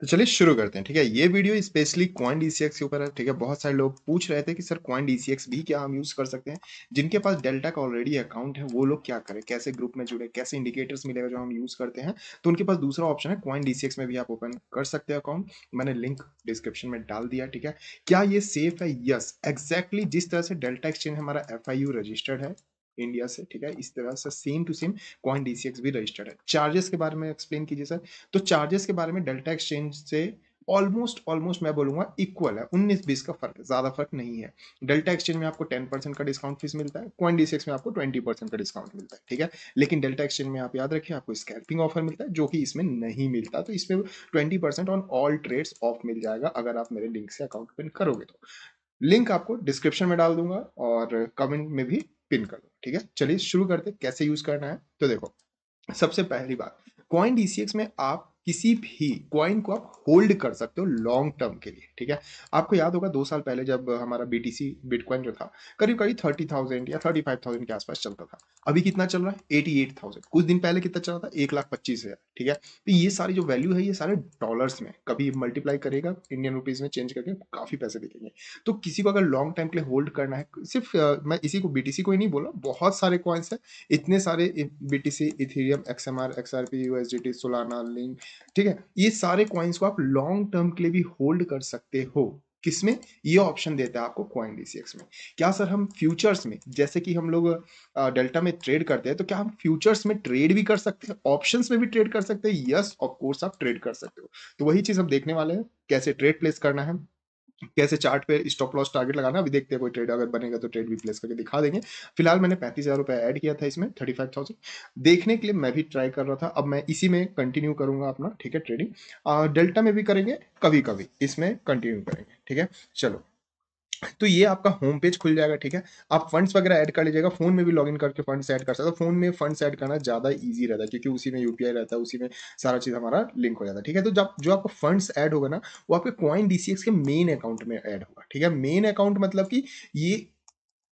तो चलिए शुरू करते हैं, ठीक है? ये वीडियो स्पेशली कॉइन डीसीएक्स के ऊपर है, ठीक है? बहुत सारे लोग पूछ रहे थे कि सर कॉइन डीसीएक्स भी क्या हम यूज़ कर सकते हैं? जिनके पास डेल्टा का ऑलरेडी अकाउंट है, वो लोग क्या करें? कैसे ग्रुप में जुड़े? कैसे इंडिकेटर्स मिलेगा जो हम यूज़ करते हैं? तो उनके पास दूसरा ऑप्शन है, कॉइन डीसीएक्स में भी आप ओपन कर सकते हैं अकाउंट। मैंने लिंक डिस्क्रिप्शन में डाल दिया, ठीक है? क्या ये सेफ है? यस, एग्जैक्टली जिस तरह से डेल्टा एक्सचेंज हमारा एफआईयू रजिस्टर्ड है इंडिया से, ठीक है? इस तरह से same to same Coin DCX भी रजिस्टर्ड है। चार्जेस के बारे में एक्सप्लेन कीजिए सर। तो चार्जेस के बारे में डेल्टा एक्सचेंज से ऑलमोस्ट ऑलमोस्ट मैं बोलूंगा इक्वल है, 19-20 का फर्क है, ज्यादा फर्क नहीं है। डेल्टा एक्सचेंज में आपको 10% का डिस्काउंट फीस मिलता है, कॉइन डीसीएक्स में आपको 20% का डिस्काउंट मिलता है, ठीक है? लेकिन डेल्टा एक्सचेंज में आप याद रखिए आपको स्कैल्पिंग ऑफर मिलता है जो कि इसमें नहीं मिलता, तो इसमें 20% ऑन ऑल ट्रेड्स ऑफ मिल जाएगा अगर आप मेरे लिंक से अकाउंट ओपन करोगे तो। लिंक आपको डिस्क्रिप्शन में डाल दूंगा और कमेंट में भी पिन कर दूंगा, ठीक है? चलिए शुरू करते, कैसे यूज करना है तो देखो। सबसे पहली बात, कॉइन डीसीएक्स में आप किसी भी कॉइन को आप होल्ड कर सकते हो लॉन्ग टर्म के लिए, ठीक है? आपको याद होगा 2 साल पहले जब हमारा बीटीसी बिटकॉइन जो था करीब करीब 30,000 या 35,000 के आसपास चलता था। अभी कितना चल रहा है? 88,000। कुछ दिन पहले कितना चल रहा था? 1,25,000, ठीक है? तो ये सारी जो वैल्यू है ये सारे डॉलर्स में, कभी मल्टीप्लाई करेगा इंडियन रुपीज में चेंज करके काफी पैसे दिखेंगे। तो किसी को अगर लॉन्ग टाइम के लिए होल्ड करना है, सिर्फ मैं इसी को बीटीसी को ही नहीं बोला, बहुत सारे कॉइन्स है, इतने सारे BTC, Ethereum, XMR, XRP, USDT, Solana, link, ठीक है? ये सारे कॉइन्स को आप लॉन्ग टर्म के लिए भी होल्ड कर सकते हो। किसमें? ये ऑप्शन देता है आपको कॉइन डीसीएक्स में। क्या सर हम फ्यूचर्स में, जैसे कि हम लोग डेल्टा में ट्रेड करते हैं, तो क्या हम फ्यूचर्स में ट्रेड भी कर सकते हैं, ऑप्शंस में भी ट्रेड कर सकते हैं? यस, ऑफ कोर्स आप ट्रेड कर सकते हो। तो वही चीज हम देखने वाले हैं, कैसे ट्रेड प्लेस करना है, कैसे चार्ट पे स्टॉप लॉस टारगेट लगाना। अभी देखते हैं कोई ट्रेड अगर बनेगा तो ट्रेड भी प्लेस करके दिखा देंगे। फिलहाल मैंने 35,000 रुपए ऐड किया था इसमें, 35,000 देखने के लिए मैं भी ट्राई कर रहा था। अब मैं इसी में कंटिन्यू करूंगा अपना, ठीक है? ट्रेडिंग डेल्टा में भी करेंगे, कभी कभी इसमें कंटिन्यू करेंगे, ठीक है? चलो, तो ये आपका होम पेज खुल जाएगा, ठीक है? आप फंड्स वगैरह ऐड कर लीजिएगा, फोन में भी लॉगिन करके फंड्स ऐड कर सकते हो। फोन में फंड्स ऐड करना ज्यादा इजी रहता है क्योंकि उसी में यूपीआई रहता है, उसी में सारा चीज हमारा लिंक हो जाता है, ठीक है? तो जब जो आपका फंड्स ऐड होगा ना, वो आपके कॉइन डीसीएक्स के मेन अकाउंट में ऐड होगा, ठीक है? मेन अकाउंट मतलब कि ये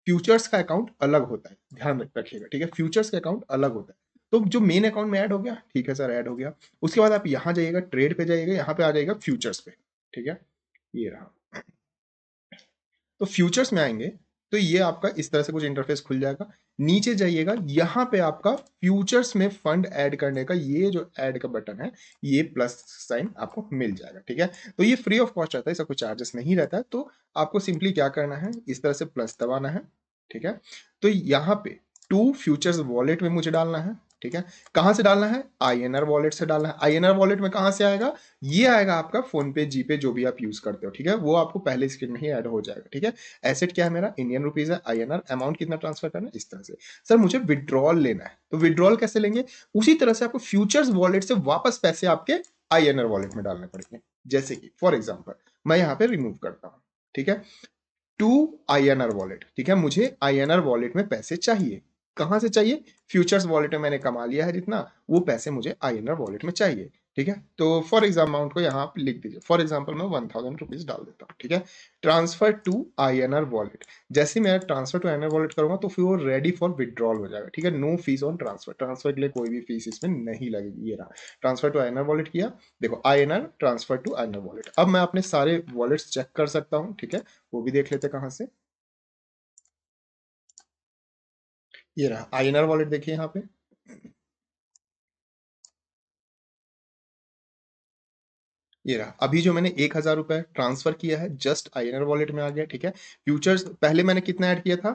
फ्यूचर्स का अकाउंट अलग होता है, ध्यान रखिएगा, ठीक है? फ्यूचर्स का अकाउंट अलग होता है। तो जो मेन अकाउंट में ऐड हो गया, ठीक है सर, ऐड हो गया। उसके बाद आप यहाँ जाइएगा, ट्रेड पे जाइएगा, यहाँ पे आ जाएगा फ्यूचर्स पे, ठीक है? ये रहा। तो फ्यूचर्स में आएंगे तो ये आपका इस तरह से कुछ इंटरफेस खुल जाएगा। नीचे जाइएगा, यहाँ पे आपका फ्यूचर्स में फंड ऐड करने का ये जो ऐड का बटन है, ये प्लस साइन आपको मिल जाएगा, ठीक है? तो ये फ्री ऑफ कॉस्ट रहता है, इसका कोई चार्जेस नहीं रहता है। तो आपको सिंपली क्या करना है, इस तरह से प्लस दबाना है, ठीक है? तो यहाँ पे टू फ्यूचर्स वॉलेट में मुझे डालना है, ठीक है? कहां से डालना है? आईएनआर वॉलेट से डालना है। आईएनआर वॉलेट में कहां से आएगा? ये आएगा आपका फोन पे, जीपे, जो भी आप यूज करते हो, ठीक है? वो आपको पहले स्क्रीन में ही ऐड हो जाएगा, ठीक है? एसेट क्या है मेरा? इंडियन रुपीज है। आईएनआर अमाउंट कितना ट्रांसफर करना है, इस तरह से। सर मुझे विड्रॉल लेना है, तो विड्रॉल कैसे लेंगे? उसी तरह से आपको फ्यूचर्स वॉलेट से वापस पैसे आपके आईएनआर वॉलेट में डालने पड़ेंगे। जैसे कि फॉर एग्जाम्पल मैं यहाँ पे रिमूव करता हूँ, ठीक है? टू आईएनआर वॉलेट, ठीक है? मुझे आईएनआर वॉलेट में पैसे चाहिए। कहां से चाहिए? फ्यूचर्स वॉलेट में मैंने कमा लिया है जितना, वो पैसे मुझे आईएनआर वॉलेट में चाहिए, ठीक है? तो फॉर एग्जाम्पल अमाउंट को यहाँ पे लिख दीजिए, फॉर एग्जाम्पल मैं 1,000 रुपीज डाल देता हूँ, ठीक है? Transfer to INR wallet. जैसे मैं ट्रांसफर टू आईएनआर वॉलेट करूंगा तो फिर वो रेडी फॉर विड्रॉल हो जाएगा, ठीक है? No fees on transfer, transfer के लिए कोई भी फीस इसमें नहीं लगेगी। ये रहा, ट्रांसफर टू आईएनआर वॉलेट किया, देखो INR transfer to INR wallet. अब मैं अपने सारे वॉलेट्स चेक कर सकता हूँ, ठीक है? वो भी देख लेते कहाँ से। ये रहा आईएनआर वॉलेट, देखिए यहाँ पे। ये रहा, अभी जो मैंने 1,000 रुपए ट्रांसफर किया है जस्ट आईएनआर वॉलेट में आ गया, ठीक है? फ्यूचर्स पहले मैंने कितना ऐड किया था?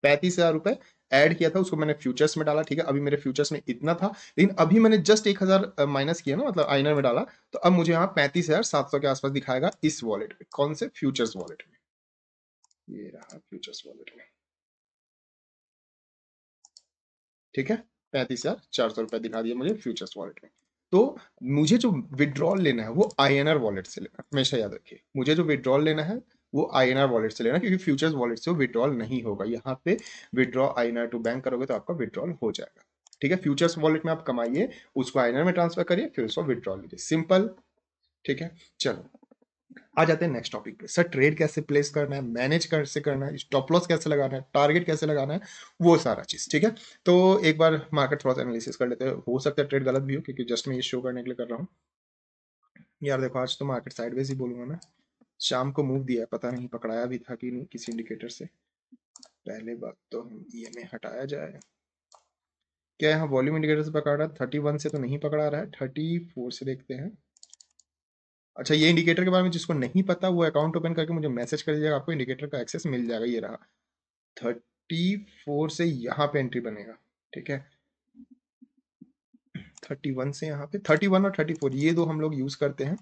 35,000 रुपए ऐड किया था, उसको मैंने फ्यूचर्स में डाला, ठीक है? अभी मेरे फ्यूचर्स में इतना था, लेकिन अभी मैंने जस्ट 1,000 माइनस किया ना, मतलब आईएनआर में डाला, तो अब मुझे यहाँ 35,700 के आसपास दिखाएगा इस वॉलेट में। कौन से? फ्यूचर्स वॉलेट में। ये रहा फ्यूचर्स वॉलेट में, ठीक है? 35,400 रुपए दिखा दिया मुझे फ्यूचर्स वॉलेट में। तो मुझे जो विड्रॉल लेना है वो आईएनआर वॉलेट से लेना, हमेशा याद रखिए, मुझे जो विड्रॉल लेना है वो आईएनआर वॉलेट से लेना, क्योंकि फ्यूचर्स वॉलेट से वो विड्रॉल नहीं होगा। यहाँ पे विड्रॉ आईएनआर टू बैंक करोगे तो आपका विड्रॉल हो जाएगा, ठीक है? फ्यूचर्स वॉलेट में आप कमाइए, उसको आईएनआर में ट्रांसफर करिए, फिर उसको विड्रॉल लीजिए, सिंपल, ठीक है? चलो, आ जाते हैं नेक्स्ट टॉपिक पे। सर ट्रेड कैसे प्लेस करना है, मैनेज कैसे करना है, स्टॉप लॉस कैसे लगाना है, टारगेट कैसे लगाना है, वो सारा चीज, ठीक है? तो एक बार मार्केट थोड़ा सा एनालिसिस कर लेते हैं, हो सकता है ट्रेड गलत भी हो क्योंकि जस्ट मैं ये शो करने के लिए कर रहा हूँ। यार देखो आज तो मार्केट साइडवेज ही बोलूंगा मैं। शाम को मूव दिया है, पता नहीं पकड़ाया भी था कि नहीं किसी इंडिकेटर से। पहले बात तो हम ईएमए हटाया जाए। क्या यहाँ वॉल्यूम इंडिकेटर से पकड़ रहा है? 31 से तो नहीं पकड़ा रहा है, 34 से देखते हैं। अच्छा, ये इंडिकेटर के बारे में जिसको नहीं पता वो अकाउंट ओपन करके मुझे मैसेज कर दीजिएगा, आपको इंडिकेटर का एक्सेस मिल जाएगा। ये रहा 34 से यहाँ पे एंट्री बनेगा, ठीक है। 31 से यहाँ पे 31 और 34 ये दो हम लोग यूज करते हैं।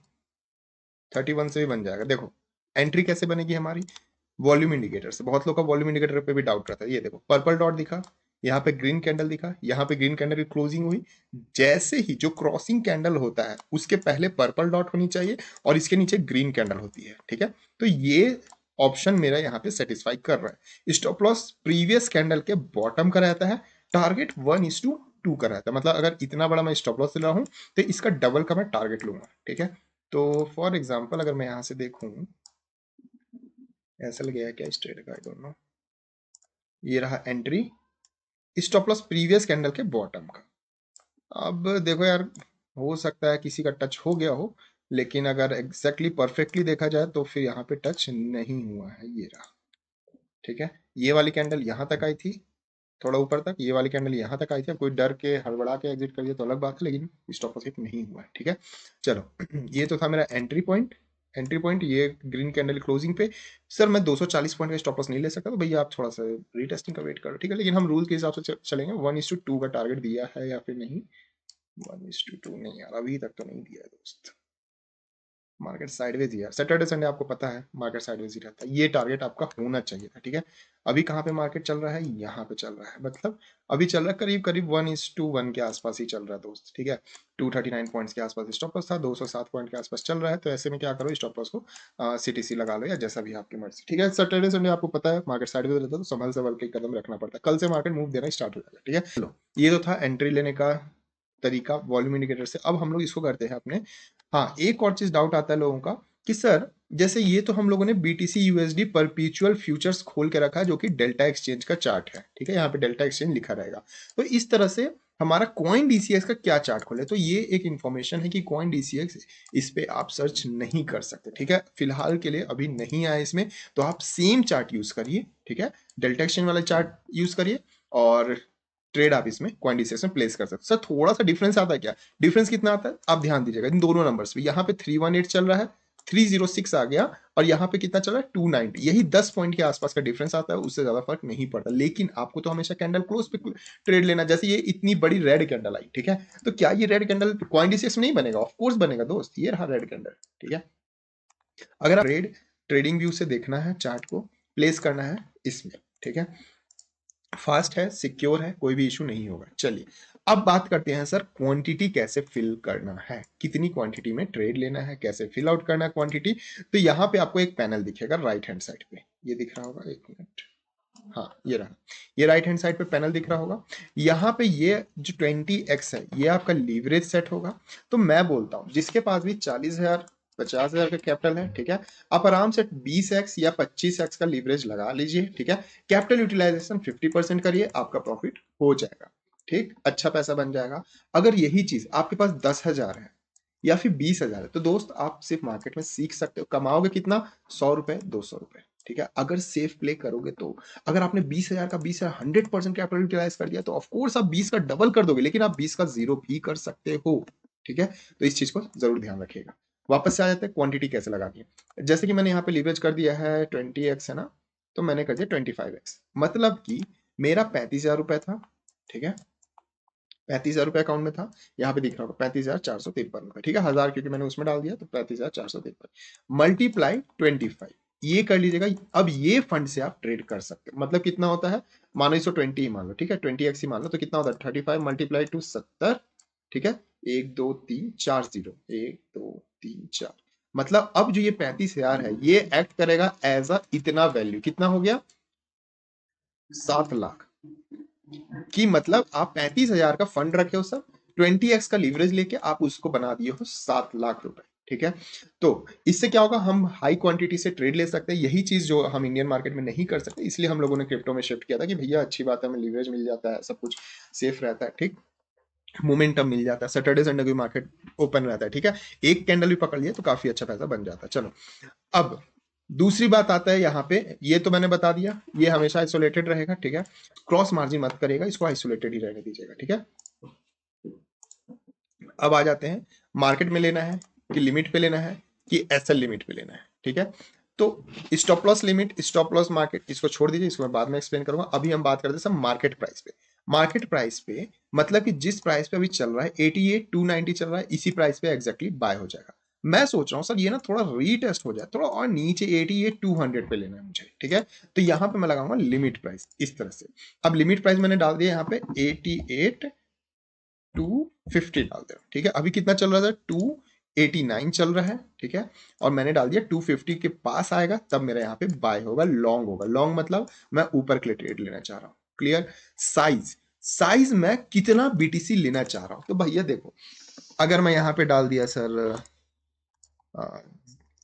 31 से भी बन जाएगा। देखो एंट्री कैसे बनेगी हमारी, वॉल्यूम इंडिकेटर से। बहुत लोग का वॉल्यूम इंडिकेटर पे भी डाउट रहता है। ये देखो पर्पल डॉट दिखा, यहाँ पे ग्रीन कैंडल दिखा, यहाँ पे ग्रीन कैंडल की क्लोजिंग हुई। जैसे ही जो क्रॉसिंग कैंडल होता है उसके पहले पर्पल डॉट होनी चाहिए और इसके नीचे ग्रीन कैंडल होती है, ठीक है। तो ये ऑप्शन मेरा यहाँ पे सेटिस्फाई कर रहा है। स्टॉप लॉस प्रीवियस कैंडल के बॉटम का रहता है, टारगेट 1:2 का रहता है। मतलब अगर इतना बड़ा मैं स्टॉप लॉस ले रहा हूँ तो इसका डबल का मैं टारगेट लूंगा, ठीक है। तो फॉर एग्जाम्पल अगर मैं यहाँ से देखूँ, ऐसा लग गया है क्या इस ट्रेड का, आई डोंट नो। ये रहा entry, stop loss previous candle के बॉटम का। अब देखो यार, हो सकता है किसी का टच हो गया हो, लेकिन अगर एग्जैक्टली परफेक्टली देखा जाए तो फिर यहाँ पे टच नहीं हुआ है। ये रहा, ठीक है। ये वाली कैंडल यहाँ तक आई थी, थोड़ा ऊपर तक। ये वाली कैंडल यहाँ तक आई थी। अब कोई डर के हड़बड़ा के एग्जिट कर दिया तो अलग बात है, लेकिन स्टॉप लॉस हिट नहीं हुआ है, ठीक है। चलो ये तो था मेरा एंट्री पॉइंट। एंट्री पॉइंट ये ग्रीन कैंडल क्लोजिंग पे। सर मैं 240 पॉइंट का स्टॉप लॉस नहीं ले सकता, तो भैया आप थोड़ा सा रीटेस्टिंग का वेट करो, ठीक है। लेकिन हम रूल के हिसाब से चलेंगे। 1:2 का टारगेट दिया है या फिर नहीं? 1:2 नहीं यार, अभी तक तो नहीं दिया है दोस्त। मार्केट साइडवेज ही यार, सैटरडे संडे आपको पता है मार्केट साइडवेज ही रहता है। ये टारगेट आपका होना चाहिए था, ठीक है। अभी कहाँ पे मार्केट चल रहा है? यहाँ पे चल रहा है। मतलब अभी चल रहा है करीब करीब 1:1 के आसपास ही चल रहा है दोस्त, ठीक है। 239 पॉइंट्स के आसपास स्टॉप लॉस था, 207 पॉइंट के आसपास चल रहा है। तो ऐसे में क्या करो, स्टॉप लॉस को सीटीसी लगा लो या जैसा भी आपकी मर्जी, ठीक है। सैटरडे संडे आपको पता है मार्केट साइडवेज रहता है, तो संभल संभल के कदम रखना पड़ता है। कल से मार्केट मूव देना स्टार्ट हो जाएगा, ठीक है। चलो ये तो था एंट्री लेने का तरीका वॉल्यूम इंडिकेटर से। अब हम लोग इसको करते हैं अपने। हाँ, एक और चीज डाउट आता है लोगों का कि सर जैसे ये तो हम लोगों ने बीटीसी यूएसडी परपीचुअल फ्यूचर्स खोल के रखा है जो कि डेल्टा एक्सचेंज का चार्ट है, ठीक है। यहाँ पे डेल्टा एक्सचेंज लिखा रहेगा। तो इस तरह से हमारा कॉइन डीसीएक्स का क्या चार्ट खोले, तो ये एक इंफॉर्मेशन है कि कॉइन डीसीएक्स इस पे आप सर्च नहीं कर सकते, ठीक है। फिलहाल के लिए अभी नहीं आया इसमें। तो आप सेम चार्ट यूज करिए, ठीक है। डेल्टा एक्सचेंज वाला चार्ट यूज करिए और ट्रेड आप इसमें कॉइन डीसीएक्स में प्लेस कर सकते हैं। सर थोड़ा सा डिफरेंस आता है क्या? डिफरेंस कितना आता है आप ध्यान दीजिएगा इन दोनों नंबर्स पे। यहाँ पे 318 चल रहा है, 306 आ गया, और यहाँ पे कितना चल रहा है 290। यही 10 पॉइंट के आसपास का डिफरेंस आता है, उससे ज्यादा फर्क नहीं पड़ता। लेकिन आपको तो हमेशा कैंडल क्लोज पे ट्रेड लेना। जैसे ये इतनी बड़ी रेड कैंडल आई, ठीक है। तो क्या ये रेड कैंडल कॉइन डीसीएक्स में नहीं बनेगा? ऑफ कोर्स बनेगा दोस्त। ये रहा रेड कैंडल, ठीक है। अगर आप ट्रेडिंग व्यू से देखना है चार्ट को, प्लेस करना है इसमें, ठीक है। फास्ट है, सिक्योर है, कोई भी इशू नहीं होगा। चलिए अब बात करते हैं सर क्वांटिटी कैसे फिल करना है, कितनी क्वांटिटी में ट्रेड लेना है, कैसे फिल आउट करना है क्वांटिटी। तो यहाँ पे आपको एक पैनल दिखेगा राइट हैंड साइड पे, ये दिख रहा होगा, एक मिनट। हाँ ये रहा, ये राइट हैंड साइड पे पैनल दिख रहा होगा। यहाँ पे ये जो 20x है ये आपका लीवरेज सेट होगा। तो मैं बोलता हूँ जिसके पास भी 40,000 50,000 का कैपिटल है, ठीक है, आप आराम से 20x या 25x का लीवरेज लगा लीजिए, ठीक है। कैपिटल यूटिलाइजेशन 50% करिए, आपका प्रॉफिट हो जाएगा, ठीक, अच्छा पैसा बन जाएगा। अगर यही चीज आपके पास 10,000 है या फिर 20,000 है, तो दोस्त आप सिर्फ मार्केट में सीख सकते हो। कमाओगे कितना? 100 रुपए, 200 रुपए, ठीक है, अगर सेफ प्ले करोगे तो। अगर आपने 20,000 का 20,000 100% कैपिटल यूटिलाइज कर दिया तो ऑफकोर्स आप 20 का डबल कर दोगे, लेकिन आप 20 का जीरो भी कर सकते हो, ठीक है। तो इस चीज को जरूर ध्यान रखिएगा। वापस से आ जाते हैं क्वांटिटी कैसे लगानी है। जैसे कि मैंने यहाँ पे लीवरेज कर दिया है 20x है ना, तो मैंने कर दिया 25x। मतलब कि मेरा 35,000 रुपए था, ठीक है। 35,000 रुपए अकाउंट में था। यहाँ पे दिख रहा होगा 35,453 रुपए, ठीक है। 1,000 क्योंकि मैंने उसमें डाल दिया, तो 35,453 मल्टीप्लाई 25, ये कर लीजिएगा। अब ये फंड से आप ट्रेड कर सकते हो। मतलब कितना होता है, मानो इसको 20 ही मान लो, ठीक है, 20x ही मान लो, तो कितना होता है 35 मल्टीप्लाई टू 70, ठीक है। 1 2 3 4 0, 1 2 3 4। मतलब अब जो ये 35,000 है ये एक्ट करेगा एज अ इतना वैल्यू, कितना हो गया 7 लाख। कि मतलब आप 35,000 का फंड रखे हो सर, 20x का लीवरेज लेके आप उसको बना दिए हो 7 लाख रुपए, ठीक है। तो इससे क्या होगा, हम हाई क्वांटिटी से ट्रेड ले सकते हैं। यही चीज जो हम इंडियन मार्केट में नहीं कर सकते, इसलिए हम लोगों ने क्रिप्टो में शिफ्ट किया था कि भैया अच्छी बात है, हमें लीवरेज मिल जाता है, सब कुछ सेफ रहता है, ठीक। मोमेंटम मिल जाता है, सैटरडे संडे को मार्केट ओपन रहता है, ठीक है। एक कैंडल भी पकड़ लिया तो काफी अच्छा पैसा बन जाता है। चलो अब दूसरी बात आता है यहाँ पे, ये तो मैंने बता दिया, ये हमेशा आइसोलेटेड रहेगा, ठीक है। क्रॉस मार्जिन मत करेगा, इसको आइसोलेटेड ही रहने दीजिएगा, ठीक है। अब आ जाते हैं, मार्केट में लेना है कि लिमिट पे लेना है कि एसएल लिमिट पे लेना है, ठीक है। तो stop loss limit, stop loss market, इसको छोड़ दीजिए, इसको मैं बाद में एक्सप्लेन करूंगा। अभी हम बात करते हैं सब मार्केट प्राइस पे। मार्केट प्राइस पे मतलब कि जिस प्राइस पे अभी चल रहा है 88,290 चल रहा है, इसी प्राइस पे एग्जैक्टली बाय हो जाएगा। मैं सोच रहा हूँ सर ये ना थोड़ा रीटेस्ट हो जाए, थोड़ा और नीचे 88,200 पे लेना है मुझे, ठीक है। तो यहाँ पे मैं लगाऊंगा लिमिट प्राइस इस तरह से। अब लिमिट प्राइस मैंने डाल दिया यहाँ पे 88,250 डाल दे रहा हूं, ठीक है। अभी कितना चल रहा था, 289 चल रहा है, ठीक है। और मैंने डाल दिया 250 के पास आएगा तब मेरा यहाँ पे बाय होगा, लॉन्ग होगा। लॉन्ग मतलब मैं ऊपर के लिए ट्रेड लेना चाह रहा हूँ, क्लियर। साइज, साइज मैं कितना बीटीसी लेना चाह रहा हूँ, तो भैया देखो, अगर मैं यहाँ पे डाल दिया सर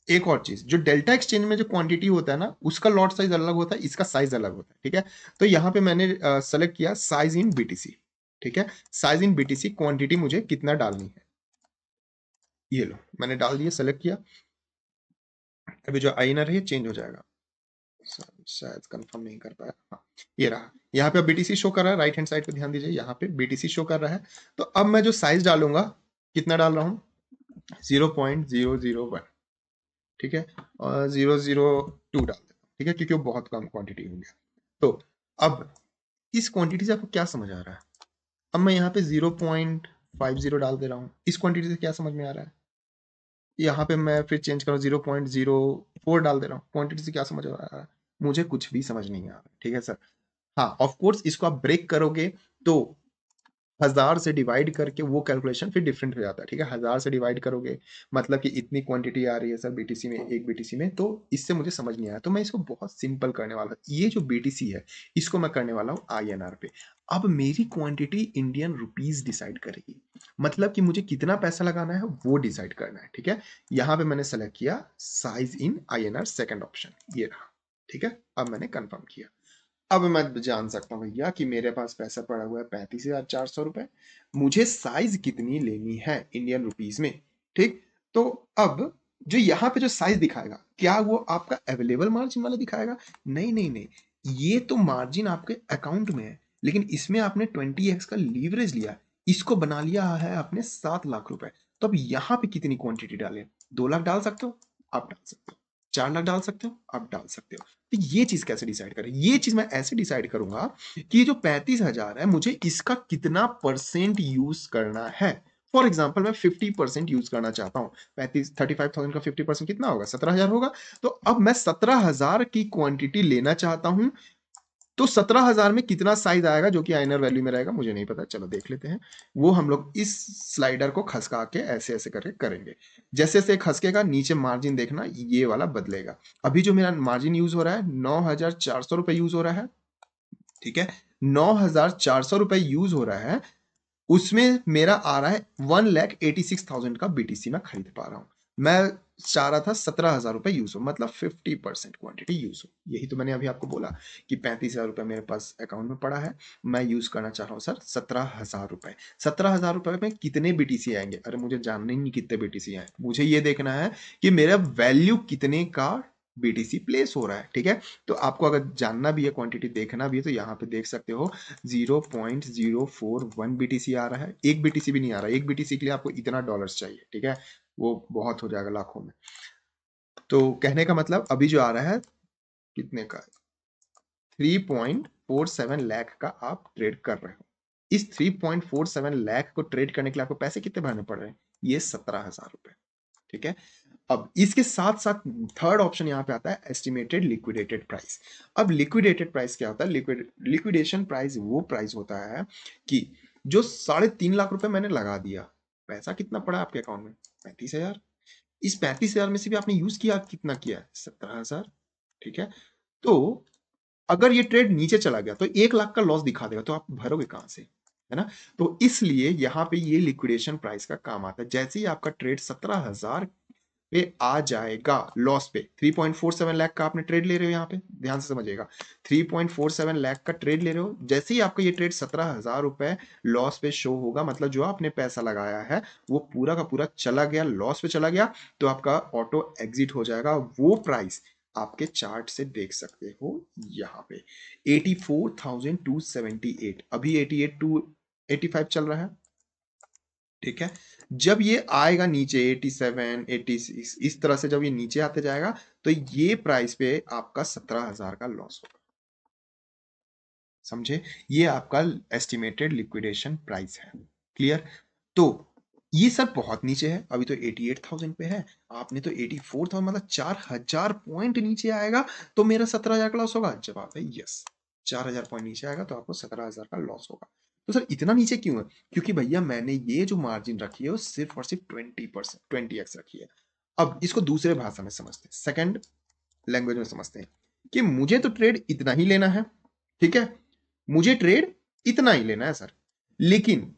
एक और चीज, जो डेल्टा एक्सचेंज में जो क्वांटिटी होता है ना, उसका लॉट साइज अलग होता है, इसका साइज अलग होता है, ठीक है। तो यहाँ पे मैंने सेलेक्ट किया साइज इन बीटीसी, ठीक है। साइज इन बीटीसी क्वांटिटी मुझे कितना डालनी है, ये लो मैंने डाल दिया, सेलेक्ट किया। अभी जो आइनर है चेंज हो जाएगा, शायद कंफर्म नहीं कर पाया, हाँ ये रहा। यहाँ पे बीटीसी शो कर रहा है, राइट हैंड साइड पे ध्यान दीजिए, यहाँ पे बीटीसी शो कर रहा है। तो अब मैं जो साइज डालूंगा, कितना डाल रहा हूँ, 0.001, ठीक है। और 002 डाल देता हूँ, ठीक है, क्योंकि वो बहुत कम क्वांटिटी हो गया। तो अब इस क्वांटिटी से आपको क्या समझ आ रहा है, अब मैं यहाँ पे 0.50 डाल दे रहा हूँ, इस क्वांटिटी से क्या समझ में आ रहा है, यहाँ पे मैं फिर चेंज कर 0.04 डाल दे रहा हूँ, क्वांटिटी से क्या समझ आ रहा है, मुझे कुछ भी समझ नहीं आ रहा, ठीक है सर। हाँ ऑफ कोर्स इसको आप ब्रेक करोगे तो 1000 से डिवाइड करके वो कैलकुलेशन फिर डिफरेंट हो जाता है, ठीक है। 1000 से डिवाइड करोगे मतलब कि इतनी क्वांटिटी आ रही है सर बीटीसी में, एक बीटीसी में, तो इससे मुझे समझ नहीं आया, तो मैं इसको बहुत सिंपल करने वाला हूँ। ये जो बीटीसी है इसको मैं करने वाला हूँ आईएनआर पे। अब मेरी क्वांटिटी इंडियन रुपीज डिसाइड करेगी, मतलब कि मुझे कितना पैसा लगाना है वो डिसाइड करना है, ठीक है। यहाँ पे मैंने सेलेक्ट किया size in INR, second option ये रहा, ठीक है। अब मैंने कंफर्म किया। अब मैं जान सकता हूँ भैया कि मेरे पास पैसा पड़ा हुआ है 35,400 रुपए, मुझे साइज कितनी लेनी है इंडियन रुपीज में, ठीक। तो अब जो यहाँ पे जो साइज दिखाएगा, क्या वो आपका अवेलेबल मार्जिन वाला दिखाएगा, नहीं नहीं नहीं, ये तो मार्जिन आपके अकाउंट में है, लेकिन इसमें आपने 20x का लीवरेज लिया, इसको बना लिया है आपने 7 लाख रुपए। तो अब यहाँ पे कितनी क्वांटिटी डाले, 2 लाख डाल सकते हो, आप डाल सकते हो, 4 लाख डाल सकते हो, आप डाल सकते हो। तो ये चीज कैसे डिसाइड करें, ये चीज मैं ऐसे डिसाइड करूंगा कि जो 35,000 है मुझे इसका कितना परसेंट यूज करना है। फॉर एग्जाम्पल मैं 50% यूज करना चाहता हूं, 35,000 का 50% कितना होगा, 17,000 होगा। तो अब मैं 17,000 की क्वांटिटी लेना चाहता हूं, तो 17,000 में कितना साइज आएगा जो कि आइनर वैल्यू में रहेगा मुझे नहीं पता, चलो देख लेते हैं। वो हम लोग इस स्लाइडर को खसका के ऐसे ऐसे करके करेंगे, जैसे जैसे खसकेगा नीचे मार्जिन देखना ये वाला बदलेगा। अभी जो मेरा मार्जिन यूज हो रहा है 9,400 रुपए यूज हो रहा है, ठीक है। 9,400 रुपए यूज हो रहा है, उसमें मेरा आ रहा है 1,86,000 का बीटीसी मैं खरीद पा रहा हूं। मैं चाह रहा था 17,000 रुपए यूज हो, मतलब 50% क्वांटिटी यूज हो। यही तो मैंने अभी आपको बोला कि 35,000 रुपए मेरे पास अकाउंट में पड़ा है, मैं यूज करना चाह रहा हूँ सर 17,000 रुपए। 17,000 रुपए में कितने बीटीसी आएंगे, अरे मुझे जानना ही नहीं कितने बीटीसी आए, मुझे ये देखना है कि मेरा वैल्यू कितने का बीटीसी प्लेस हो रहा है, ठीक है। तो आपको अगर जानना भी है, क्वांटिटी देखना भी है, तो यहाँ पे देख सकते हो 0.041 बीटीसी आ रहा है, एक बीटीसी भी नहीं आ रहा है, एक बीटीसी के लिए आपको इतना डॉलर्स चाहिए, ठीक है, वो बहुत हो जाएगा लाखों में। तो कहने का मतलब अभी जो आ रहा है कितने का, 3.47 लाख का आप ट्रेड कर रहे हो। इस 3.47 लाख को ट्रेड करने के लिए आपको पैसे कितने भरने पड़ रहे हैं, ये 17,000 रुपए, ठीक है। अब इसके साथ साथ थर्ड ऑप्शन यहां पे आता है एस्टिमेटेड लिक्विडेटेड प्राइस। अब लिक्विडेटेड प्राइस क्या होता है, लिक्विडेशन प्राइस वो प्राइस होता है कि जो 3.5 लाख रुपए मैंने लगा दिया, पैसा कितना पड़ा आपके अकाउंट में, 35,000, इस 35,000 में से भी आपने यूज किया कितना किया, 17,000, ठीक है। तो अगर ये ट्रेड नीचे चला गया तो 1 लाख का लॉस दिखा देगा, तो आप भरोगे कहां से, है ना। तो इसलिए यहां पे ये लिक्विडेशन प्राइस का काम आता है। जैसे ही आपका ट्रेड 17,000 पे आ जाएगा लॉस पे। 3.47 लाख का आपने ट्रेड ले रहे हो, यहाँ पे ध्यान से समझिएगा, 3.47 लाख का ट्रेड ले रहे हो, जैसे ही आपका ये ट्रेड 17,000 रुपए लॉस पे शो होगा, मतलब जो आपने पैसा लगाया है वो पूरा का पूरा चला गया, लॉस पे चला गया, तो आपका ऑटो एग्जिट हो जाएगा। वो प्राइस आपके चार्ट से देख सकते हो यहाँ पे 84,278, अभी 88,285 चल रहा है। ठीक है, जब ये आएगा नीचे 87, 86 इस तरह से जब ये नीचे आते जाएगा, तो ये प्राइस पे आपका 17,000 का लॉस होगा। समझे, ये आपका एस्टिमेटेड लिक्विडेशन प्राइस है। क्लियर, तो ये सब बहुत नीचे है, अभी तो 88,000 पे है, आपने तो 84,000 मतलब 4,000 पॉइंट नीचे आएगा तो मेरा 17,000 का लॉस होगा। जवाब है यस, 4,000 पॉइंट नीचे आएगा तो आपको 17,000 का लॉस होगा। तो सर इतना नीचे क्यों है? क्योंकि भैया मैंने ये जो मार्जिन रखी है वो सिर्फ और सिर्फ 20%, 20x रखी है। अब इसको दूसरे भाषा में समझते हैं, सेकंड लैंग्वेज में समझते हैं कि मुझे तो ट्रेड इतना ही लेना है, ठीक है, मुझे ट्रेड इतना ही लेना है सर, लेकिन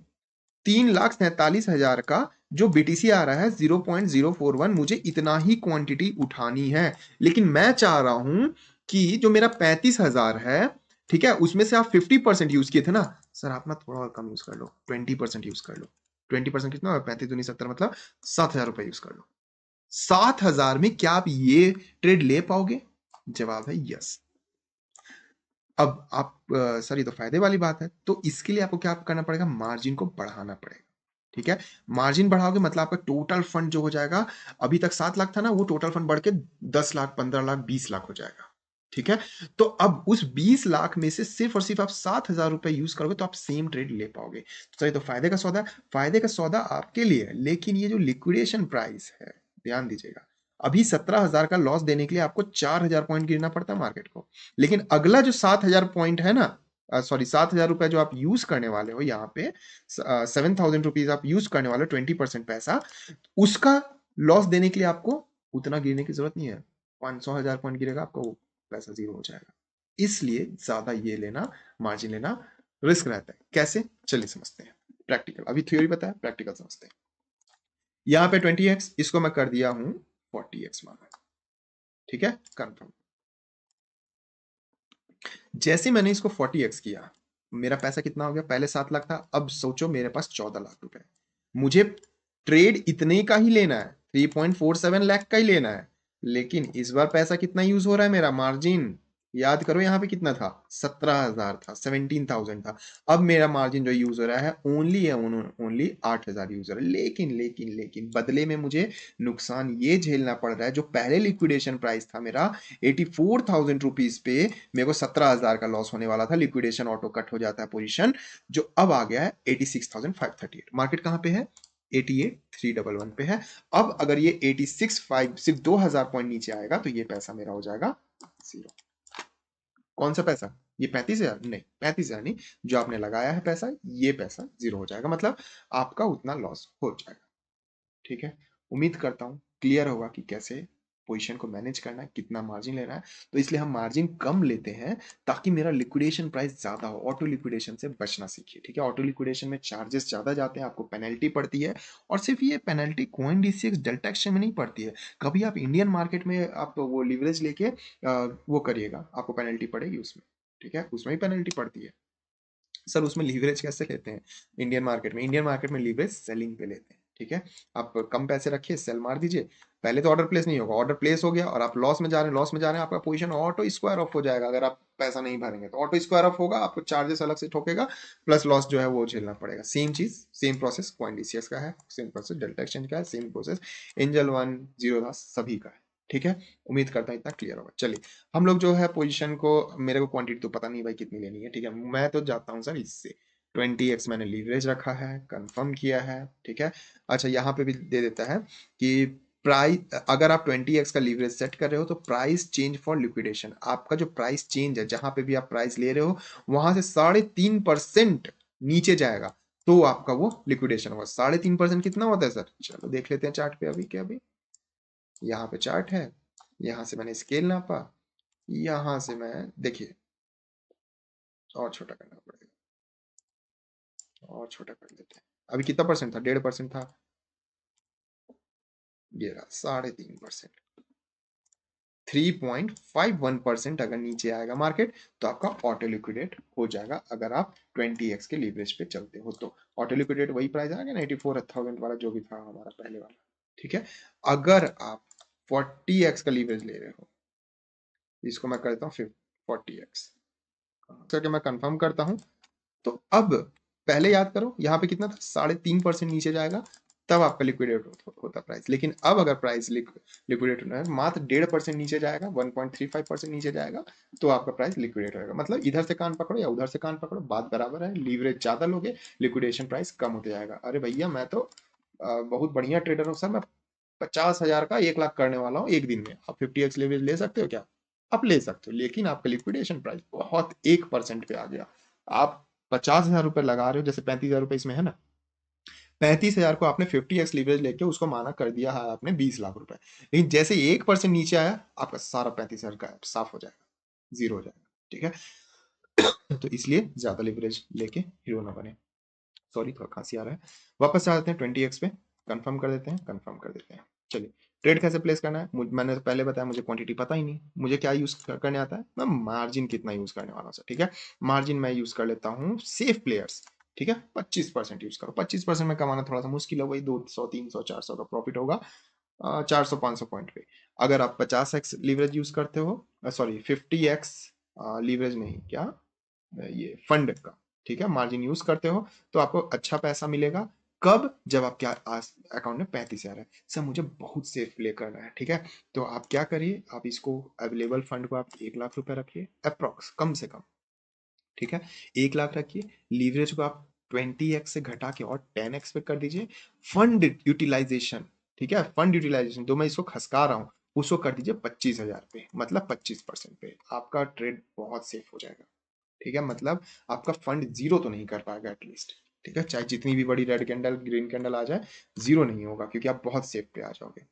3,47,000 का जो बीटीसी आ रहा है 0.041, मुझे इतना ही क्वांटिटी उठानी है, लेकिन मैं चाह रहा हूं कि जो मेरा 35,000 है, ठीक है, उसमें से आप 50% यूज किए थे ना सर, आप ना थोड़ा और कम यूज कर लो, 20% यूज कर लो। 20% कितना, 35 दूनी 70, मतलब 7,000 रुपए यूज कर लो। 7,000 में क्या आप ये ट्रेड ले पाओगे? जवाब है यस। अब आप सर ये तो फायदे वाली बात है, तो इसके लिए आपको क्या करना पड़ेगा, मार्जिन को बढ़ाना पड़ेगा। ठीक है, मार्जिन बढ़ाओगे मतलब आपका टोटल फंड जो हो जाएगा, अभी तक 7 लाख था ना, वो टोटल फंड बढ़ के 10 लाख, 15 लाख, 20 लाख हो जाएगा। ठीक है, तो अब उस 20 लाख में से सिर्फ और सिर्फ आप 7,000 रुपए यूज करोगे तो आप सेम ट्रेड ले पाओगे। तो सर ये तो फायदे का सौदा है, फायदे का सौदा आपके लिए है, लेकिन ये जो लिक्विडेशन प्राइस है, ध्यान दीजिएगा, अभी 17,000 का लॉस देने के लिए आपको 4,000 पॉइंट गिरना पड़ता है मार्केट को, लेकिन अगला जो 7,000 पॉइंट है ना, सॉरी 7,000 रुपए जो आप यूज करने वाले हो यहाँ पे, 7,000 रुपीज आप यूज करने वाले हो, 20% पैसा, उसका लॉस देने के लिए आपको उतना गिरने की जरूरत नहीं है, 500,000 पॉइंट गिरेगा आपका वो पैसा जीरो हो जाएगा। इसलिए ज्यादा ये लेना, मार्जिन लेना रिस्क रहता है। कैसे, चलिए समझते हैं प्रैक्टिकल, अभी थ्योरी बताया, प्रैक्टिकल समझते हैं। यहाँ पे 20x, इसको मैं कर दिया हूं 40x माना, ठीक है, कंफर्म। जैसे मैंने इसको 40x किया, मेरा पैसा कितना हो गया, पहले 7 लाख था, अब सोचो मेरे पास 14 लाख रुपए, मुझे ट्रेड इतने का ही लेना है, 3.47 लाख का ही लेना है, लेकिन इस बार पैसा कितना यूज हो रहा है मेरा, मार्जिन याद करो यहाँ पे कितना था, 17,000 था, 17,000 था, अब मेरा मार्जिन जो यूज हो रहा है ओनली है ओनली 8,000 यूज हो रहा है, लेकिन बदले में मुझे नुकसान ये झेलना पड़ रहा है, जो पहले लिक्विडेशन प्राइस था मेरा 84,000 रुपीज पे, मेरे को 17,000 का लॉस होने वाला था, लिक्विडेशन ऑटो कट हो जाता है पोजीशन, जो अब आ गया है 86,538, मार्केट कहां पे है, 88,311 पे है। अब अगर ये 86,500 सिर्फ 2,000 पॉइंट नीचे आएगा तो ये पैसा मेरा हो जाएगा जीरो। कौन सा पैसा, ये 35,000 नहीं, 35,000 नहीं, जो आपने लगाया है पैसा, ये पैसा जीरो हो जाएगा, मतलब आपका उतना लॉस हो जाएगा। ठीक है, उम्मीद करता हूं क्लियर होगा कि कैसे पोजीशन को मैनेज करना है, कितना मार्जिन लेना है। तो इसलिए हम मार्जिन कम लेते हैं ताकि मेरा लिक्विडेशन प्राइस ज्यादा हो, ऑटो लिक्विडेशन से बचना सीखिए। ठीक है, ऑटो लिक्विडेशन में चार्जेस ज्यादा जाते हैं, आपको पेनल्टी पड़ती है, और सिर्फ ये penalty coin DCX delta exchange में नहीं पड़ती है, कभी आप इंडियन मार्केट में आप वो लिवरेज लेके वो करिएगा, आपको पेनल्टी पड़ेगी उसमें। ठीक है, उसमें भी पेनल्टी पड़ती है। सर उसमें लीवरेज कैसे लेते हैं, इंडियन मार्केट में लीवरेज सेलिंग पे लेते हैं। ठीक है, आप कम पैसे रखिए, सेल मार दीजिए, पहले तो ऑर्डर प्लेस नहीं होगा, ऑर्डर प्लेस हो गया और आप लॉस में जा रहे हैं, आपका पोजीशन ऑटो स्क्वायर ऑफ हो जाएगा, अगर आप पैसा नहीं भरेंगे तो ऑटो स्क्वायर ऑफ होगा, आपको चार्जेस अलग से ठोकेगा, प्लस लॉस जो है वो झेलना पड़ेगा। सेम चीज, सेम प्रोसेस कॉइन डीसीएक्स का है, सेम प्रोसेस डेल्टा एक्सचेंज का है, same process Angel One, Zerodha सभी का है। ठीक है, उम्मीद करता हूं इतना क्लियर होगा। चलिए, हम लोग जो है पोजीशन को, मेरे को क्वांटिटी तो पता नहीं भाई कितनी लेनी है, ठीक है, मैं तो जाता हूँ सर इससे 20x मैंने लीवरेज रखा है, कंफर्म किया है। ठीक है, अच्छा यहाँ पे भी दे देता है कि प्राइस, अगर आप 20x का लीवरेज सेट कर रहे हो तो प्राइस चेंज फॉर लिक्विडेशन, आपका जो प्राइस चेंज है, जहां पे भी आप प्राइस ले रहे हो वहां से 3.5% नीचे जाएगा तो आपका वो लिक्विडेशन होगा। 3.5% कितना होता है सर, चलो देख लेते हैं चार्ट पे, अभी क्या, अभी यहाँ पे चार्ट है, यहाँ से मैंने स्केल नापा, यहाँ से मैं देखिए और छोटा करना पड़ेगा, और छोटा कर देते हैं, अभी कितना परसेंट था, 1.5% था, ये रहा 3.5%। 3.51% अगर नीचे आएगा मार्केट तो आपका ऑटो लिक्विडेट हो जाएगा, अगर आप 20x के लीवरेज पे चलते हो तो। ऑटो लिक्विडेट वही प्राइस आएगा ना 84,000 वाला जो भी था हमारा पहले वाला, ठीक है। अगर आप 40x का लीवरेज ले रहे हो, इसको मैं करता हूँ 40x करके मैं कंफर्म करता हूँ। तो अब पहले याद करो यहाँ पे कितना था, 3.5% नीचे जाएगा तब आपका लिक्विडेट होता प्राइस। लेकिन अब अगर प्राइस लिक्विडेट होना है मात्र 1.5% नीचे जाएगा, 1.35% नीचे जाएगा तो आपका प्राइस लिक्विडेट होगा। मतलब इधर से कान पकड़ो या उधर से कान पकड़ो, बात बराबर है। लीवरेज ज्यादा लोगे, लिक्विडेशन प्राइस कम होते जाएगा। अरे भैया मैं तो बहुत बढ़िया ट्रेडर हूँ सर, मैं 50,000 का 1 लाख करने वाला हूँ एक दिन में। आप 50x लेवरेज ले सकते हो क्या? आप ले सकते हो, लेकिन आपका लिक्विडेशन प्राइस बहुत 1% पे आ गया। आप 50,000 रुपए लगा रहे हो, जैसे 35,000 रुपए इसमें है ना, 35,000 को आपने 50x लीवरेज लेके उसको माना कर दिया है आपने 20 लाख रुपए। लेकिन जैसे 1% नीचे आया आपका सारा 35,000 का साफ हो जाएगा, जीरो हो जाएगा, ठीक है। तो इसलिए ज्यादा लिवरेज लेके हीरो ना बने। सॉरी थोड़ा खांसी आ रहा है। वापस आ जाते हैं 20x पे, कंफर्म कर देते हैं, कंफर्म कर देते हैं। चलिए ट्रेड कैसे प्लेस करना है, मैंने तो पहले बताया मुझे क्वांटिटी पता ही नहीं, मुझे क्या यूज करने आता है, मैं मार्जिन कितना यूज करने वाला हूँ, ठीक है। मार्जिन मैं यूज कर लेता हूँ सेफ प्लेयर्स, ठीक है। 25% यूज करो, 25% में कमाना थोड़ा सा मुश्किल है, वही 200 300 400 का प्रॉफिट होगा 400 500 पॉइंट पे। अगर आप 50x लीवरेज यूज करते हो, सॉरी 50x लीवरेज नहीं, क्या ये फंड का, ठीक है, मार्जिन यूज करते हो तो आपको अच्छा पैसा मिलेगा। कब? जब आपके अकाउंट में 35,000 है। सर मुझे बहुत सेफ प्ले करना है, ठीक है। तो आप क्या करिए, आप इसको अवेलेबल फंड को आप 1 लाख रुपए रखिए अप्रोक्स, कम से कम, ठीक है। 1 लाख रखिए, लीवरेज को आप 20x से घटा के और 10x पे कर दीजिए। फंड यूटिलाइजेशन, ठीक है, फंड यूटिलाइजेशन जो मैं इसको खसका रहा हूँ उसको कर दीजिए 25,000 पे, मतलब 25% पे। आपका ट्रेड बहुत सेफ हो जाएगा, ठीक है। मतलब आपका फंड जीरो तो नहीं कर पाएगा एटलीस्ट, ठीक है। चाहे जितनी भी बड़ी रेड कैंडल ग्रीन कैंडल आ जाए, जीरो नहीं होगा, क्योंकि आप बहुत सेफ पे आ जाओगे।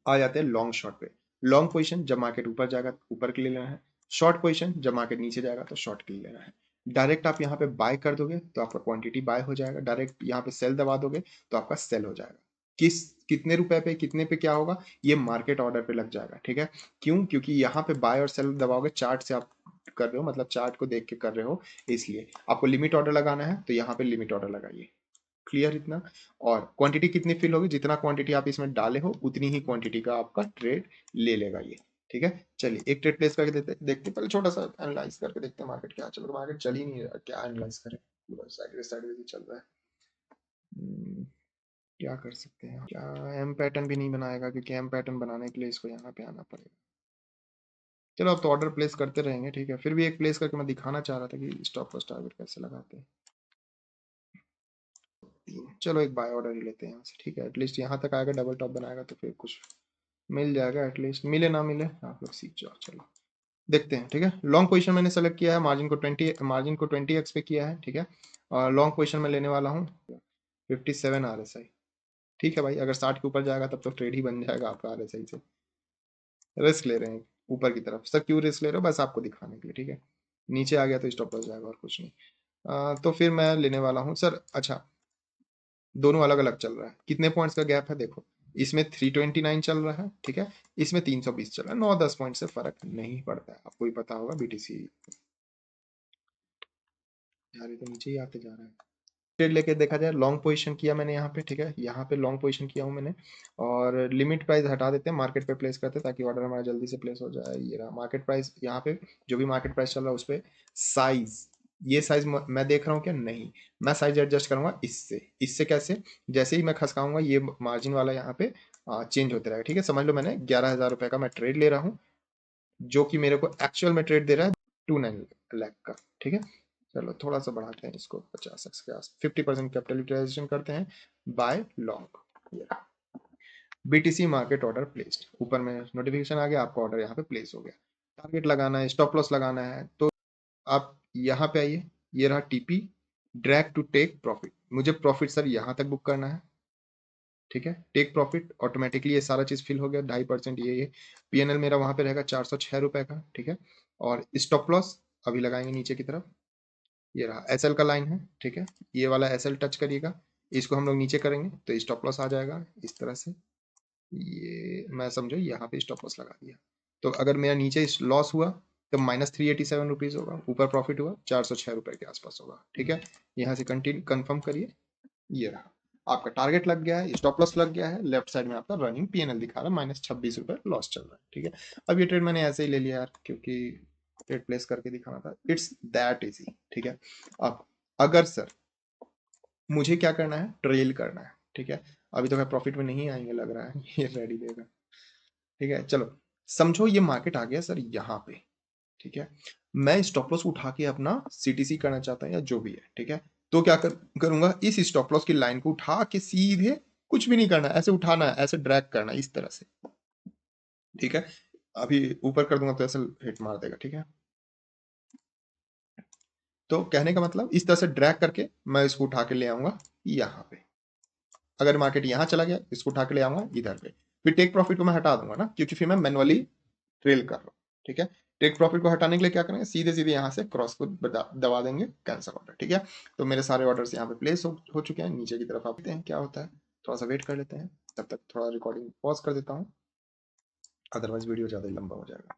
आ जाते हैं लॉन्ग शॉर्ट पे। लॉन्ग पोजीशन जब मार्केट ऊपर जाएगा ऊपर के लिए लेना है, शॉर्ट पोजीशन जब मार्केट नीचे जाएगा तो शॉर्ट के लिए लेना है। डायरेक्ट आप यहाँ पे बाय कर दोगे तो आपका क्वांटिटी बाय हो जाएगा, डायरेक्ट यहाँ पे सेल दबा दोगे तो आपका सेल हो जाएगा। किस कितने रुपए पे कितने पे क्या होगा ये मार्केट ऑर्डर पे लग जाएगा, ठीक है। क्यों? क्योंकि यहाँ पे बाय और सेल दबाओगे, चार्ट से आप कर रहे हो, मतलब चार्ट को देख के कर रहे हो, इसलिए आपको लिमिट ऑर्डर लगाना है तो यहाँ पे लिमिट ऑर्डर लगाइए। क्लियर इतना? और क्वांटिटी कितनी फिल होगी, जितना क्वांटिटी आप इसमें डाले हो उतनी ही क्वांटिटी का आपका ट्रेड ले लेगा ये, ठीक है। चलिए एक ट्रेड प्लेस करके देखते पहले छोटा सा एनालाइज करके देखते हैं मार्केट क्या चल रहा है। मार्केट चल ही नहीं रहा, क्या एनालाइज करें, पूरा साइडवेज ही चल रहा है। क्या कर सकते हैं, क्या एम पैटर्न भी नहीं बनाएगा, क्योंकि एम पैटर्न बनाने के लिए इसको यहाँ पे आना पड़ेगा। चलो अब तो ऑर्डर प्लेस करते रहेंगे, ठीक है। फिर भी एक प्लेस करके मैं दिखाना चाह रहा था कि स्टॉप लॉस टारगेट कैसे लगाते हैं। चलो एक बाय ऑर्डर ही लेते हैं यहाँ से, ठीक है। एटलीस्ट यहाँ तक आएगा, डबल टॉप बनाएगा तो फिर कुछ मिल जाएगा, एटलीस्ट मिले ना मिले आप लोग सीख जाओ। चलो देखते हैं, ठीक है। लॉन्ग पोजीशन मैंने सेलेक्ट किया है, मार्जिन को 20x पे किया है, ठीक है। और लॉन्ग पोजीशन में लेने वाला हूँ 57 RSI, ठीक है भाई। अगर 60 के ऊपर जाएगा तब तो ट्रेड ही बन जाएगा आपका RSI से। रिस्क ले रहे हैं ऊपर की तरफ, सर क्यों रिस्क ले रहे हो, बस आपको दिखाने के लिए, ठीक है। नीचे आ गया तो स्टॉप लॉस जाएगा और कुछ नहीं। तो फिर मैं लेने वाला हूँ सर, अच्छा दोनों अलग अलग चल रहा है, कितने पॉइंट्स का गैप है देखो। इसमें 329 चल रहा है, ठीक है। इसमें 320 चल रहा है, 9-10 पॉइंट से फर्क नहीं पड़ता है, आपको ही पता होगा। BTC यार ये तो नीचे ही आते जा रहा है। ट्रेड लेके देखा जाए, लॉन्ग पोजीशन किया मैंने यहाँ पे, ठीक है। यहाँ पे लॉन्ग पोजीशन किया हूँ मैंने, और लिमिट प्राइस हटा देते हैं, मार्केट पे प्लेस करते हैं ताकि ऑर्डर हमारा जल्दी से प्लेस हो जाए। ये रहा मार्केट प्राइस, यहाँ पे जो भी मार्केट प्राइस चल रहा है उस पर साइज, ये साइज मैं देख रहा हूँ क्या, नहीं। मैं साइज एडजस्ट करूंगा इससे, इससे कैसे, जैसे ही मैं खसकाऊंगा ये मार्जिन वाला यहाँ पे चेंज होते रहेगा, ठीक है। समझ लो मैंने 11,000 रुपए का मैं ट्रेड ले रहा हूँ, जो कि मेरे को एक्चुअल में ट्रेड दे रहा है 2 लाख का, ठीक है। चलो थोड़ा सा बढ़ाते हैं इसको 50x के आस, 50% कैपिटल यूटिलाइजेशन करते हैं buy long. BTC market order placed, ऊपर में नोटिफिकेशन आ गया, आपका ऑर्डर यहाँ पे प्लेस हो गया। टारगेट लगाना है, स्टॉप लॉस लगाना है, तो आप यहाँ पे आइए, ये रहा TP, drag to take profit. मुझे प्रॉफिट सर यहाँ तक बुक करना है, ठीक है। टेक प्रॉफिट ऑटोमेटिकली ये सारा चीज फिल हो गया, 2.5% ये PNL मेरा वहां पे रहेगा 406 रुपए का, ठीक है। और स्टॉप लॉस अभी लगाएंगे नीचे की तरफ, ये रहा SL का लाइन है, ठीक है। ये वाला SL टच करिएगा, इसको हम लोग नीचे करेंगे तो स्टॉप लॉस आ जाएगा इस तरह से, ये मैं समझो यहाँ पे स्टॉप लॉस लगा दिया, तो अगर मेरा नीचे लॉस हुआ तो -387 रुपीज होगा, ऊपर प्रॉफिट हुआ 406 रुपए के आसपास होगा। ठीक है, यहाँ से कंटिन्यू कंफर्म करिए। ये रहा आपका टारगेट लग गया है, स्टॉप लॉस लग गया है, लेफ्ट साइड में आपका रनिंग पीएनएल दिखा रहा है, -26 रुपए लॉस चल रहा है। ठीक है, अब ये ट्रेड मैंने ऐसे ही ले लिया यार, क्योंकि ट्रेड प्लेस करके दिखाना था, इट्स दैट इजी। ठीक है, अब अगर सर मुझे क्या करना है, ट्रेल करना है। ठीक है, अभी तो मैं प्रॉफिट में नहीं आएंगे लग रहा है, ये रेडी देगा। ठीक है, चलो समझो ये मार्केट आ गया सर यहाँ पे। ठीक है, मैं स्टॉप लॉस उठा के अपना सीटीसी करना चाहता हूँ या जो भी है। ठीक है, तो क्या करूंगा, इस स्टॉप लॉस की लाइन को उठा के सीधे, कुछ भी नहीं करना, ऐसे उठाना है, ऐसे ड्रैग करना है इस तरह से। ठीक है, अभी ऊपर कर दूंगा तो ऐसे हिट मार देगा। ठीक है, तो कहने का मतलब इस तरह से ड्रैग करके मैं इसको उठा के ले आऊंगा यहाँ पे। अगर मार्केट यहाँ चला गया, इसको उठा के ले आऊंगा इधर पे, फिर टेक प्रॉफिट को मैं हटा दूंगा ना, क्योंकि फिर मैं मैनुअली ट्रेल कर रहा हूँ। ठीक है, टेक प्रॉफिट को हटाने के लिए क्या करेंगे, सीधे सीधे यहाँ से क्रॉस को दबा देंगे, कैंसिल ऑर्डर। ठीक है, तो मेरे सारे ऑर्डर्स यहाँ पे प्लेस हो चुके हैं। नीचे की तरफ आप देखते हैं क्या होता है, थोड़ा सा वेट कर लेते हैं, तब तक थोड़ा रिकॉर्डिंग पॉज कर देता हूँ, अदरवाइज वीडियो ज़्यादा ही लंबा हो जाएगा।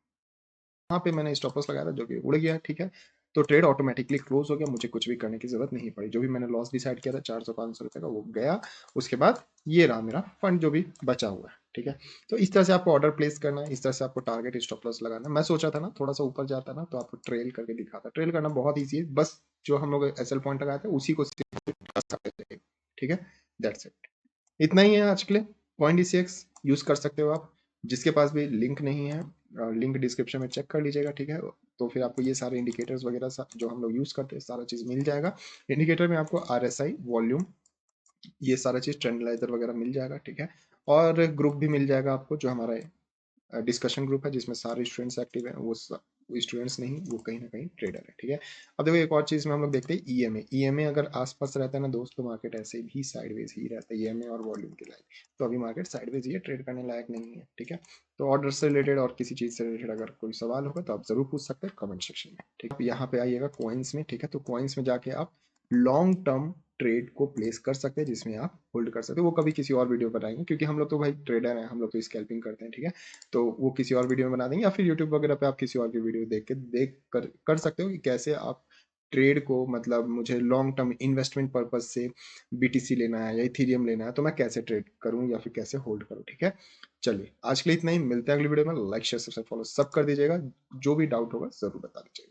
यहाँ पे मैंने स्टॉप लॉस लगाया था जो कि उड़ गया। ठीक है, तो ट्रेड ऑटोमेटिकली क्लोज हो गया, मुझे कुछ भी करने की जरूरत नहीं पड़ी। जो भी मैंने लॉस डिसाइड किया था 400-500 रुपए का, वो गया। उसके बाद ये रहा मेरा फंड जो भी बचा हुआ है। ठीक है, तो इस तरह से आपको ऑर्डर प्लेस करना है, इस तरह से आपको टारगेट स्टॉप लॉस लगाना है। मैं सोचा था ना थोड़ा सा ऊपर जाता ना तो आपको ट्रेल करके दिखाता, ट्रेल करना बहुत ईजी है, बस जो हम लोग एसएल पॉइंट लगाए थे उसी को। ठीक है, दैट्स इट, इतना ही है आज के लिए। पॉइंट डीसीएक्स यूज कर सकते हो आप, जिसके पास भी लिंक नहीं है, लिंक डिस्क्रिप्शन में चेक कर लीजिएगा। ठीक है, तो फिर आपको ये सारे इंडिकेटर्स वगैरह जो हम लोग यूज करते हैं सारा चीज मिल जाएगा। इंडिकेटर में आपको आरएसआई, वॉल्यूम, ये सारा चीज, ट्रेंडलाइजर वगैरह मिल जाएगा। ठीक है, और ग्रुप भी मिल जाएगा आपको, जो हमारा डिस्कशन ग्रुप है जिसमें सारे स्टूडेंट्स एक्टिव हैं। वो स्टूडेंट्स नहीं, वो कहीं ना कहीं ट्रेडर है। ठीक है, अब देखो एक और चीज में हम लोग देखते हैं, ईएमए। ईएमए अगर आसपास रहता है ना दोस्त, तो मार्केट ऐसे भी साइडवेज ही रहता है, ईएमए और वॉल्यूम के लाइन। तो अभी मार्केट साइडवेज ही है, ट्रेड करने लायक नहीं है। ठीक है, तो ऑर्डर से रिलेटेड और किसी चीज से रिलेटेड अगर कोई सवाल होगा तो आप जरूर पूछ सकते हैं कमेंट सेक्शन में। ठीक है, यहाँ पे आइएगा कॉइन्स में। ठीक है, तो कॉइन्स में जाके आप लॉन्ग टर्म ट्रेड को प्लेस कर सकते हैं, जिसमें आप होल्ड कर सकते हैं। वो कभी किसी और वीडियो बताएंगे, क्योंकि हम लोग तो भाई ट्रेडर हैं, हम लोग तो स्कैल्पिंग करते हैं। ठीक है, तो वो किसी और वीडियो में बना देंगे, या फिर यूट्यूब वगैरह पे आप किसी और की वीडियो देख कर सकते हो कि कैसे आप ट्रेड को, मतलब मुझे लॉन्ग टर्म इन्वेस्टमेंट पर्पज से बीटीसी लेना है या इथीरियम लेना है, तो मैं कैसे ट्रेड करूं या फिर कैसे होल्ड करूं। ठीक है, चलिए आज के लिए इतना ही, मिलते हैं अगली वीडियो में। लाइक शेयर सब्सक्राइब फॉलो सब कर दीजिएगा, जो भी डाउट होगा जरूर बता दीजिएगा।